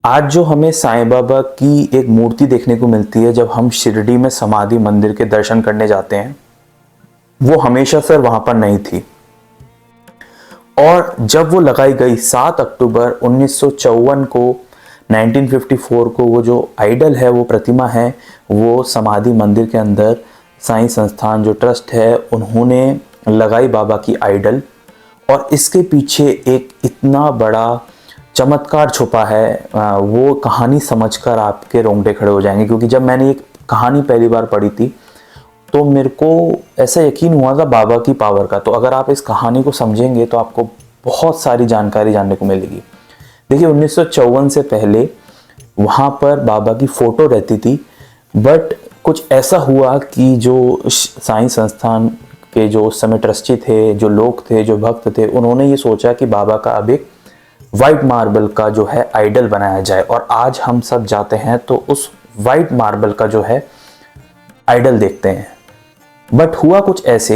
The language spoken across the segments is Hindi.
आज जो हमें साईं बाबा की एक मूर्ति देखने को मिलती है जब हम शिरडी में समाधि मंदिर के दर्शन करने जाते हैं, वो हमेशा सर वहां पर नहीं थी। और जब वो लगाई गई 7 अक्टूबर 1954 को 1954 को वो जो आइडल है, वो प्रतिमा है, वो समाधि मंदिर के अंदर साईं संस्थान जो ट्रस्ट है उन्होंने लगाई बाबा की आइडल। और इसके पीछे एक इतना बड़ा चमत्कार छुपा है, वो कहानी समझकर आपके रोंगटे खड़े हो जाएंगे। क्योंकि जब मैंने ये कहानी पहली बार पढ़ी थी तो मेरे को ऐसा यकीन हुआ था बाबा की पावर का। तो अगर आप इस कहानी को समझेंगे तो आपको बहुत सारी जानकारी जानने को मिलेगी। देखिए 1954 से पहले वहाँ पर बाबा की फ़ोटो रहती थी, बट कुछ ऐसा हुआ कि जो साईं संस्थान के जो उस समय ट्रस्टी थे, जो लोग थे, जो भक्त थे, उन्होंने ये सोचा कि बाबा का अब एक वाइट मार्बल का जो है आइडल बनाया जाए। और आज हम सब जाते हैं तो उस वाइट मार्बल का जो है आइडल देखते हैं। बट हुआ कुछ ऐसे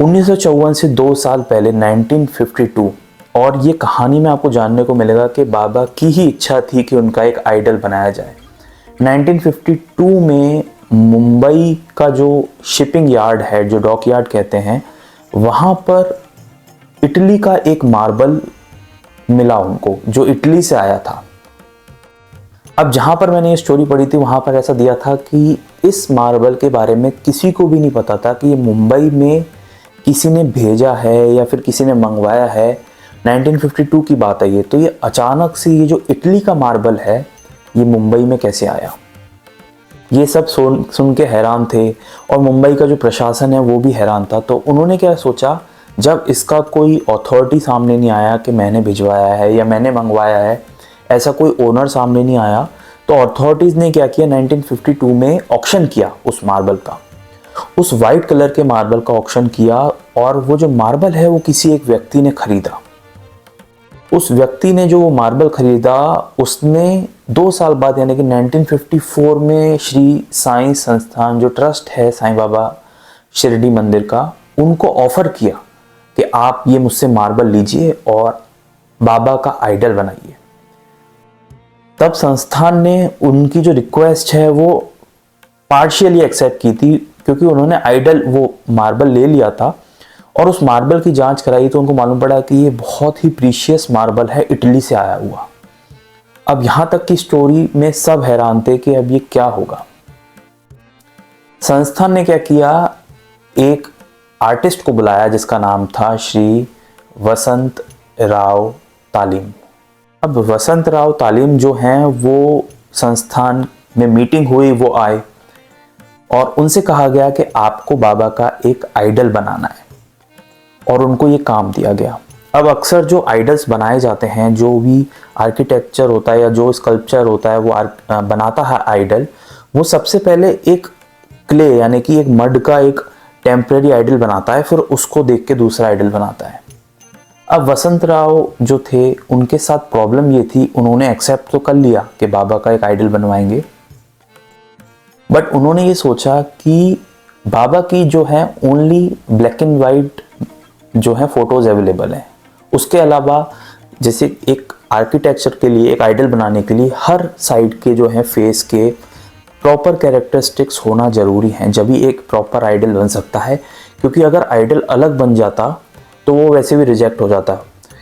1954 से 2 साल पहले 1952, और ये कहानी में आपको जानने को मिलेगा कि बाबा की ही इच्छा थी कि उनका एक आइडल बनाया जाए। 1952 में मुंबई का जो शिपिंग यार्ड है, जो डॉक यार्ड कहते हैं, वहाँ पर इटली का एक मार्बल मिला उनको, जो इटली से आया था। अब जहाँ पर मैंने ये स्टोरी पढ़ी थी वहाँ पर ऐसा दिया था कि इस मार्बल के बारे में किसी को भी नहीं पता था कि ये मुंबई में किसी ने भेजा है या फिर किसी ने मंगवाया है। 1952 की बात है ये। तो ये अचानक से ये जो इटली का मार्बल है ये मुंबई में कैसे आया, ये सब सुन के हैरान थे। और मुंबई का जो प्रशासन है वो भी हैरान था। तो उन्होंने क्या सोचा, जब इसका कोई अथॉरिटी सामने नहीं आया कि मैंने भिजवाया है या मैंने मंगवाया है, ऐसा कोई ओनर सामने नहीं आया, तो अथॉरिटीज़ ने क्या किया, 1952 में ऑक्शन किया उस मार्बल का, उस वाइट कलर के मार्बल का ऑक्शन किया। और वो जो मार्बल है वो किसी एक व्यक्ति ने खरीदा। उस व्यक्ति ने जो वो मार्बल खरीदा, उसने 2 साल बाद यानी कि 1954 में श्री साईं संस्थान जो ट्रस्ट है साईं बाबा शिरडी मंदिर का, उनको ऑफर किया कि आप ये मुझसे मार्बल लीजिए और बाबा का आइडल बनाइए। तब संस्थान ने उनकी जो रिक्वेस्ट है वो पार्शियली एक्सेप्ट की थी, क्योंकि उन्होंने आइडल वो मार्बल ले लिया था और उस मार्बल की जांच कराई तो उनको मालूम पड़ा कि ये बहुत ही प्रीशियस मार्बल है, इटली से आया हुआ। अब यहां तक की स्टोरी में सब हैरान थे कि अब ये क्या होगा। संस्थान ने क्या किया, एक आर्टिस्ट को बुलाया जिसका नाम था श्री वसंत राव तालीम। अब वसंत राव तालीम जो हैं वो संस्थान में मीटिंग हुई, वो आए और उनसे कहा गया कि आपको बाबा का एक आइडल बनाना है, और उनको ये काम दिया गया। अब अक्सर जो आइडल्स बनाए जाते हैं, जो भी आर्किटेक्चर होता है या जो स्कल्पचर होता है वो बनाता है आइडल, वो सबसे पहले एक क्ले यानी कि एक मड का एक टेम्परेरी आइडल बनाता है, फिर उसको देख के दूसरा आइडल बनाता है। अब वसंत राव जो थे उनके साथ प्रॉब्लम ये थी, उन्होंने एक्सेप्ट तो कर लिया कि बाबा का एक आइडल बनवाएंगे, बट उन्होंने ये सोचा कि बाबा की जो है ओनली ब्लैक एंड वाइट जो है फोटोज अवेलेबल हैं। उसके अलावा जैसे एक आर्किटेक्चर के लिए, एक आइडल बनाने के लिए हर साइड के जो है फेस के प्रॉपर कैरेक्टरिस्टिक्स होना ज़रूरी हैं, जब भी एक प्रॉपर आइडल बन सकता है। क्योंकि अगर आइडल अलग बन जाता तो वो वैसे भी रिजेक्ट हो जाता।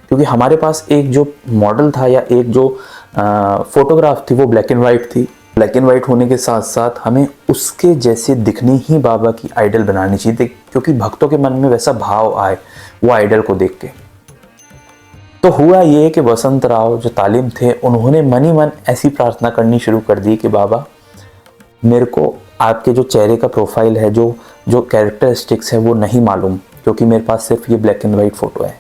क्योंकि हमारे पास एक जो मॉडल था या एक जो फोटोग्राफ थी वो ब्लैक एंड वाइट थी। ब्लैक एंड वाइट होने के साथ साथ हमें उसके जैसे दिखनी ही बाबा की आइडल बनानी चाहिए थी, क्योंकि भक्तों के मन में वैसा भाव आए वो आइडल को देख के। तो हुआ ये कि वसंत राव जो तालीम थे उन्होंने मन ही मन ऐसी प्रार्थना करनी शुरू कर दी कि बाबा मेरे को आपके जो चेहरे का प्रोफाइल है, जो कैरेक्टरिस्टिक्स है वो नहीं मालूम, क्योंकि मेरे पास सिर्फ ये ब्लैक एंड वाइट फ़ोटो है।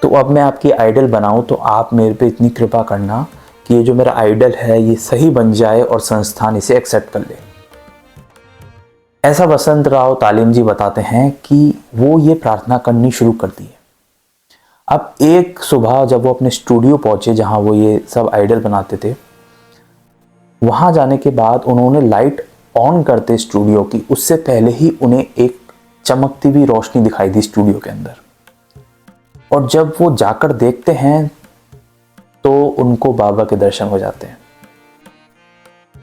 तो अब मैं आपकी आइडल बनाऊं तो आप मेरे पे इतनी कृपा करना कि ये जो मेरा आइडल है ये सही बन जाए और संस्थान इसे एक्सेप्ट कर ले। ऐसा वसंत राव तालीम जी बताते हैं कि वो ये प्रार्थना करनी शुरू कर दी। अब एक सुबह जब वो अपने स्टूडियो पहुंचे जहां वो ये सब आइडल बनाते थे, वहां जाने के बाद उन्होंने लाइट ऑन करते स्टूडियो की, उससे पहले ही उन्हें एक चमकती हुई रोशनी दिखाई दी स्टूडियो के अंदर। और जब वो जाकर देखते हैं तो उनको बाबा के दर्शन हो जाते हैं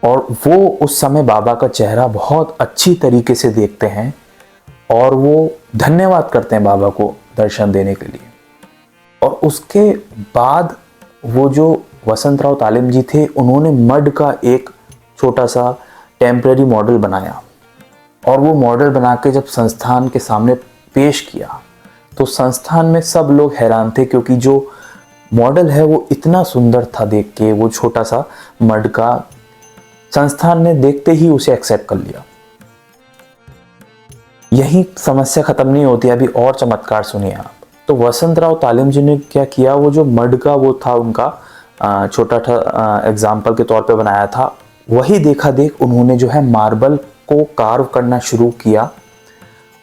और वो उस समय बाबा का चेहरा बहुत अच्छी तरीके से देखते हैं और वो धन्यवाद करते हैं बाबा को दर्शन देने के लिए। और उसके बाद वो जो वसंतराव तालिम जी थे, उन्होंने मड का एक छोटा सा टेम्परेरी मॉडल बनाया और वो मॉडल बना के जब संस्थान के सामने पेश किया तो संस्थान में सब लोग हैरान थे, क्योंकि जो मॉडल है वो इतना सुंदर था देख के, वो छोटा सा मड का। संस्थान ने देखते ही उसे एक्सेप्ट कर लिया। यही समस्या खत्म नहीं होती, अभी और चमत्कार सुनिए आप। तो वसंतराव तालिम जी ने क्या किया, वो जो मड का वो था उनका छोटा सा एग्जाम्पल के तौर पे बनाया था, वही देखा देख उन्होंने जो है मार्बल को कार्व करना शुरू किया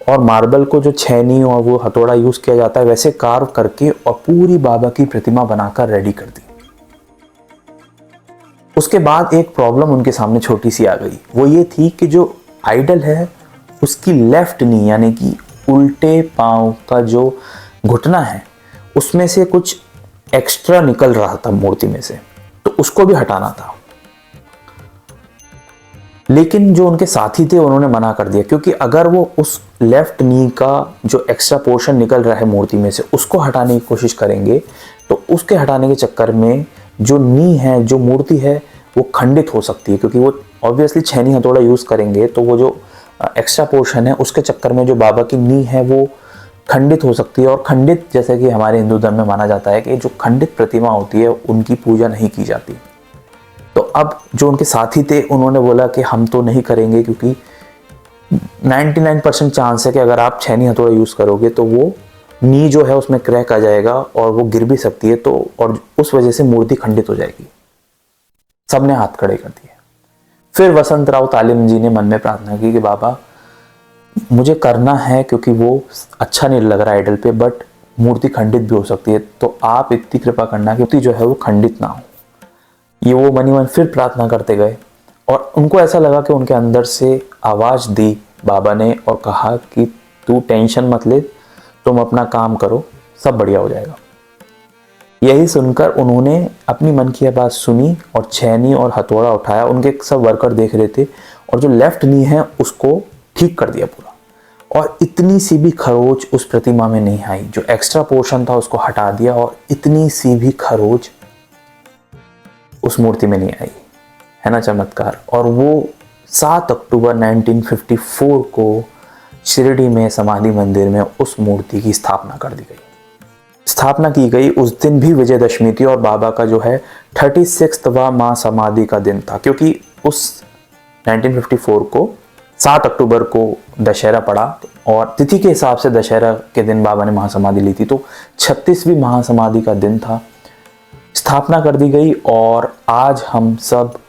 और मार्बल को जो छेनी और वो हथौड़ा यूज किया जाता है वैसे कार्व करके और पूरी बाबा की प्रतिमा बनाकर रेडी कर दी। उसके बाद एक प्रॉब्लम उनके सामने छोटी सी आ गई, वो ये थी कि जो आइडल है उसकी लेफ्ट नी यानी कि उल्टे पांव का जो घुटना है उसमें से कुछ एक्स्ट्रा निकल रहा था मूर्ति में से, तो उसको भी हटाना था। लेकिन जो उनके साथी थे उन्होंने मना कर दिया, क्योंकि अगर वो उस लेफ्ट नी का जो एक्स्ट्रा पोर्शन निकल रहा है मूर्ति में से उसको हटाने की कोशिश करेंगे तो उसके हटाने के चक्कर में जो नी है, जो मूर्ति है, वो खंडित हो सकती है, क्योंकि वो ऑब्वियसली छेनी हथौड़ा यूज करेंगे तो वो जो एक्स्ट्रा पोर्शन है उसके चक्कर में जो बाबा की नी है वो खंडित हो सकती है। और खंडित, जैसे कि हमारे हिंदू धर्म में माना जाता है कि जो खंडित प्रतिमा होती है उनकी पूजा नहीं की जाती। तो अब जो उनके साथी थे उन्होंने बोला कि हम तो नहीं करेंगे, क्योंकि 99% चांस है कि अगर आप छेनी हथौड़ा यूज करोगे तो वो नी जो है उसमें क्रैक आ जाएगा और वो गिर भी सकती है, तो और उस वजह से मूर्ति खंडित हो जाएगी। सबने हाथ खड़े कर दिए। फिर वसंतराव तालिम जी ने मन में प्रार्थना की कि बाबा मुझे करना है, क्योंकि वो अच्छा नहीं लग रहा आइडल पे, बट मूर्ति खंडित भी हो सकती है, तो आप इतनी कृपा करना कि मूर्ति जो है वो खंडित ना हो। ये वो मनी मन फिर प्रार्थना करते गए और उनको ऐसा लगा कि उनके अंदर से आवाज दी बाबा ने और कहा कि तू टेंशन मत ले, तुम अपना काम करो, सब बढ़िया हो जाएगा। यही सुनकर उन्होंने अपनी मन की बात सुनी और छेनी और हथौड़ा उठाया। उनके सब वर्कर देख रहे थे और जो लेफ्ट नी है उसको ठीक कर दिया पूरा, और इतनी सी भी खरोच उस प्रतिमा में नहीं आई। जो एक्स्ट्रा पोर्शन था उसको हटा दिया और इतनी सी भी खरोच उस मूर्ति में नहीं आई। है ना चमत्कार। और वो 7 अक्टूबर 1954 को शिरडी में समाधि मंदिर में उस मूर्ति की स्थापना कर दी गई। स्थापना की गई उस दिन भी विजयदशमी थी और बाबा का जो है 36वां महासमाधि का दिन था, क्योंकि उस 1954 को 7 अक्टूबर को दशहरा पड़ा और तिथि के हिसाब से दशहरा के दिन बाबा ने महासमाधि ली थी, तो 36वीं महासमाधि का दिन था। स्थापना कर दी गई और आज हम सब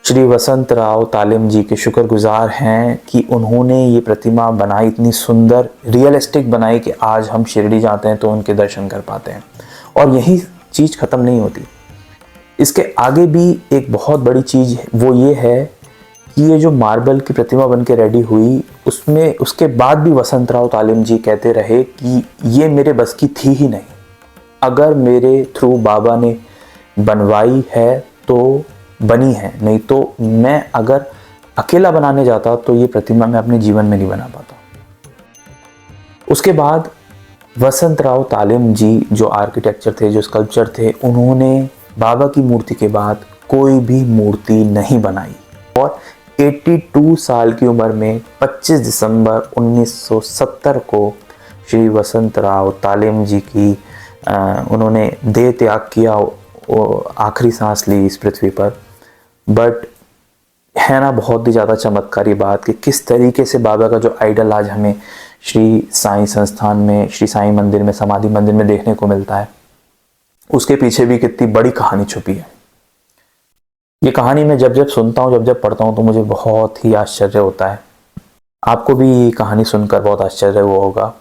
श्री वसंतराव तालिम जी के शुक्रगुजार हैं कि उन्होंने ये प्रतिमा बनाई, इतनी सुंदर रियलिस्टिक बनाई कि आज हम शिरडी जाते हैं तो उनके दर्शन कर पाते हैं। और यही चीज़ ख़त्म नहीं होती, इसके आगे भी एक बहुत बड़ी चीज़ वो ये है कि ये जो मार्बल की प्रतिमा बन के रेडी हुई उसमें उसके बाद भी वसंतराव तालिम जी कहते रहे कि ये मेरे बस की थी ही नहीं, अगर मेरे थ्रू बाबा ने बनवाई है तो बनी है, नहीं तो मैं अगर अकेला बनाने जाता तो ये प्रतिमा मैं अपने जीवन में नहीं बना पाता। उसके बाद वसंतराव तालिम जी जो आर्किटेक्चर थे, जो स्कल्पचर थे, उन्होंने बाबा की मूर्ति के बाद कोई भी मूर्ति नहीं बनाई और 82 साल की उम्र में 25 दिसंबर 1970 को श्री वसंतराव तालिम जी की उन्होंने देह त्याग किया, आखिरी सांस ली इस पृथ्वी पर। बट है ना बहुत ही ज़्यादा चमत्कारी बात कि किस तरीके से बाबा का जो आइडल आज हमें श्री साईं संस्थान में, श्री साईं मंदिर में, समाधि मंदिर में देखने को मिलता है, उसके पीछे भी कितनी बड़ी कहानी छुपी है। ये कहानी मैं जब जब सुनता हूँ, जब जब पढ़ता हूँ तो मुझे बहुत ही आश्चर्य होता है। आपको भी ये कहानी सुनकर बहुत आश्चर्य हुआ होगा।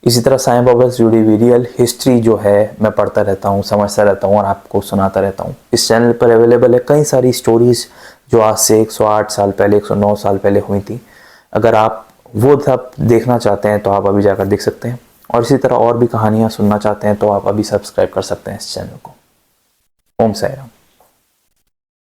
इसी तरह साईं बाबा से जुड़ी हुई रियल हिस्ट्री जो है मैं पढ़ता रहता हूँ, समझता रहता हूँ और आपको सुनाता रहता हूँ। इस चैनल पर अवेलेबल है कई सारी स्टोरीज जो आज से 108 साल पहले, 109 साल पहले हुई थी। अगर आप वो सब देखना चाहते हैं तो आप अभी जाकर देख सकते हैं, और इसी तरह और भी कहानियाँ सुनना चाहते हैं तो आप अभी सब्सक्राइब कर सकते हैं इस चैनल को। ओम साई राम।